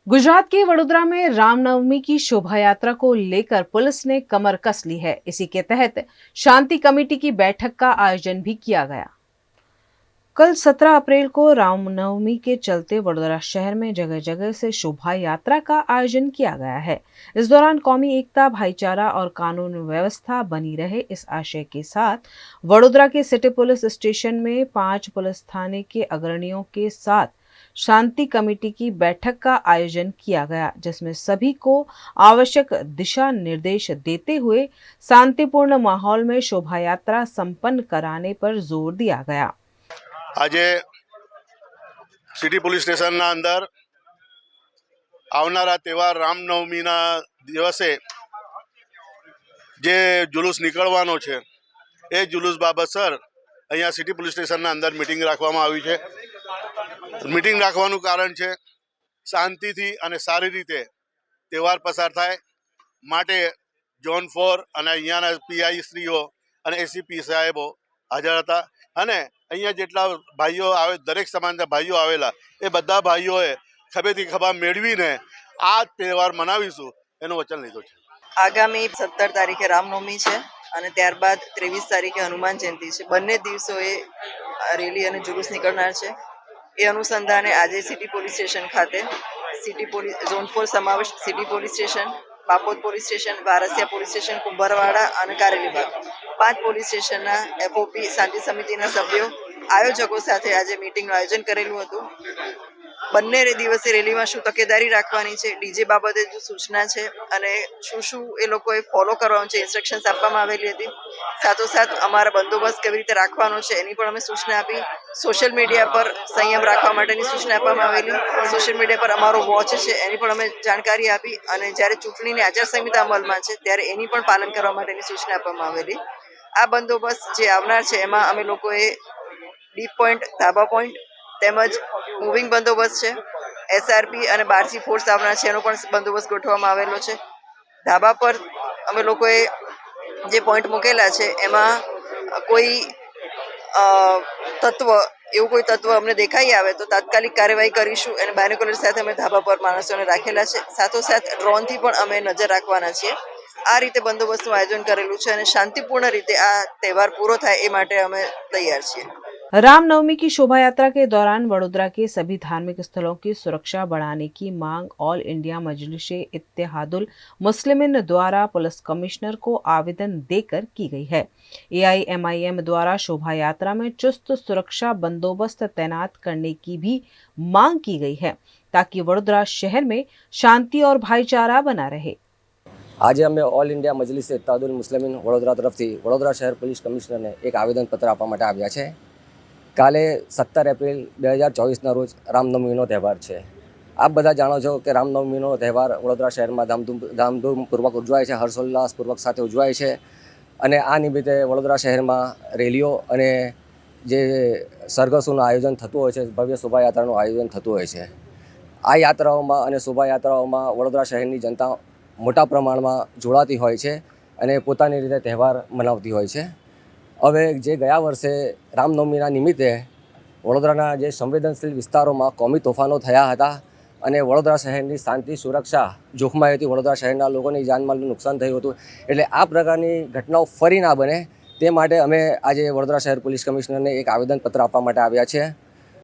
गुजरात के वडोदरा में रामनवमी की शोभा यात्रा को लेकर पुलिस ने कमर कस ली है। इसी के तहत शांति कमेटी की बैठक का आयोजन भी किया गया। कल 17 अप्रैल को रामनवमी के चलते वडोदरा शहर में जगह जगह से शोभा यात्रा का आयोजन किया गया है। इस दौरान कौमी एकता, भाईचारा और कानून व्यवस्था बनी रहे, इस आशय के साथ वडोदरा के सिटी पुलिस स्टेशन में 5 पुलिस थाने के अग्रणियों के साथ शांति कमेटी की बैठक का आयोजन किया गया, जिसमें सभी को आवश्यक दिशा निर्देश देते हुए शांतिपूर्ण माहौल में शोभा यात्रा संपन्न कराने पर जोर दिया गया। आज सिटी पुलिस स्टेशन अंदर आवनारा तहेवार रामनवमी दिवसे जे जुलूस निकळवानो छे ए जुलूस बाबतसर अहींया सिटी पुलिस स्टेशन अंदर मीटिंग राखवामां आवी छे। मीटिंग राखवानुं कारण छे शांतिथी अने सारी रीते तहेवार पसार थाय माटे जोन 4 अने अहींयाना पीआई श्रीओ अने एसीपी साहेबो हाजर हता अने अहींया जेटला भाईओ आवे दरेक समाजना भाईओ आवेला ए बधा भाईओए खभेथी खभा मेळवीने आ तहेवार मनावीशुं एनुं वचन लीधुं छे। आगामी 17 तारीखे रामनवमी है और त्यारबाद 23 तारीखे हनुमान जयंती है। बने दिवसोए रेली और जुलूस निकलनार है। ए अनुसंधाने आज सिटी पुलिस स्टेशन खाते सिटी पुलिस झोन 4 समावेश city police station, Bapod police station, Warasiya police station, Kumbharwada और कारेलीबाग 5 पुलिस स्टेशन एफओपी शांति समिति सभ्यों आयोजकों साथ आज मीटिंग आयोजन करेलू हतुं। बने दिवसे रेली में शू तकेदारी राखवानी है, डीजे बाबते जो सूचना है अने शू ए लोकोए फॉलो करवानुं छे, इंस्ट्रक्शन्स आपवामां आवेली हती। साथोसाथ अमारा बंदोबस्त केवी रीते राखवानो छे एनी पण अमे सूचना आपी। सोशल मीडिया पर संयम राखवा माटेनी सूचना आपवामां आवेली। सोशल मीडिया पर अमारो वॉच छे एनी पण अमे जानकारी आपी अने ज्यारे चूंटणीनी आचारसंहिता अमलमां छे त्यारे एनी पण पालन करवा माटेनी सूचना आपवामां आवेली। आ बंदोबस्त जे आवनार छे एमां अमे लोकोए डीप पॉइंट, धाबा पॉइंट तेमज मूविंग बंदोबस्त है। एसआरपी और बारसी फोर्स आवनार छे एनो पण बंदोबस्त गोठववामां आवेलो छे। धाबा पर अमे लोकोए जे पॉइंट मूकेला छे एमां कोई तत्व एवुं कोई तत्व अमने देखाई आवे तो तात्कालिक कार्यवाही करीशुं एने बायनोक्युलर साथे अमे धाबा पर माणसोने राखेला छे। साथोसाथ ड्रोन थी पण अमे नजर राखवाना छीए। आ रीते बंदोबस्तनुं आयोजन करेलुं छे अने शांतिपूर्ण रीते आ तहेवार पूरो थाय ए माटे अमे तैयार छीए। रामनवमी की शोभा यात्रा के दौरान वडोदरा के सभी धार्मिक स्थलों की सुरक्षा बढ़ाने की मांग ऑल इंडिया मजलिसे इत्तेहादुल मुस्लिमीन द्वारा पुलिस कमिश्नर को आवेदन देकर की गई है। एआईएमआईएम द्वारा शोभा यात्रा में चुस्त सुरक्षा बंदोबस्त तैनात करने की भी मांग की गई है, ताकि वडोदरा शहर में शांति और भाईचारा बना रहे। आज अमे ऑल इंडिया मजलिस इत्तेहादुल मुस्लिमीन वडोदरा तरफथी वडोदरा शहर पुलिस कमिश्नर ने एक आवेदन पत्र आपवा माटे आव्या छे। काले 17 एप्रिल 2024 रोज रामनवमीनो तहेवार है। आप बधा जाणो छो कि रामनवमीनो तहेवार वडोदरा शहर में धामधूमपूर्वक उजवाय है, हर्षोल्लासपूर्वक साथ उजवाय है। अने आ निमित्ते वडोदरा शहर में रेलीओ अने जे सरघसोनुं आयोजन थतुं होय छे, भव्य शोभायात्रानुं आयोजन थतुं होय छे। आ यात्राओमां अने शोभायात्राओमां वडोदरा शहरनी जनता मोटा प्रमाणमां जोड़ाती होय छे अने पोतानी रीते तहेवार मनावती होय छे। हवे जे गया वर्षे रामनवमीना निमित्ते वडोदराना जे संवेदनशील विस्तारों कौमी तोफानों थया हता अने वडोदरा शहरनी शांति सुरक्षा जोखमाई हती, वडोदरा शहरना लोकोनी जानमालनुं नुकसान थयुं हतुं। एटले आ प्रकारनी घटनाओं फरी ना बने ते माटे अमे आज वडोदरा शहर पुलिस कमिश्नरने एक आवेदन पत्र आपवा माटे आव्या छे।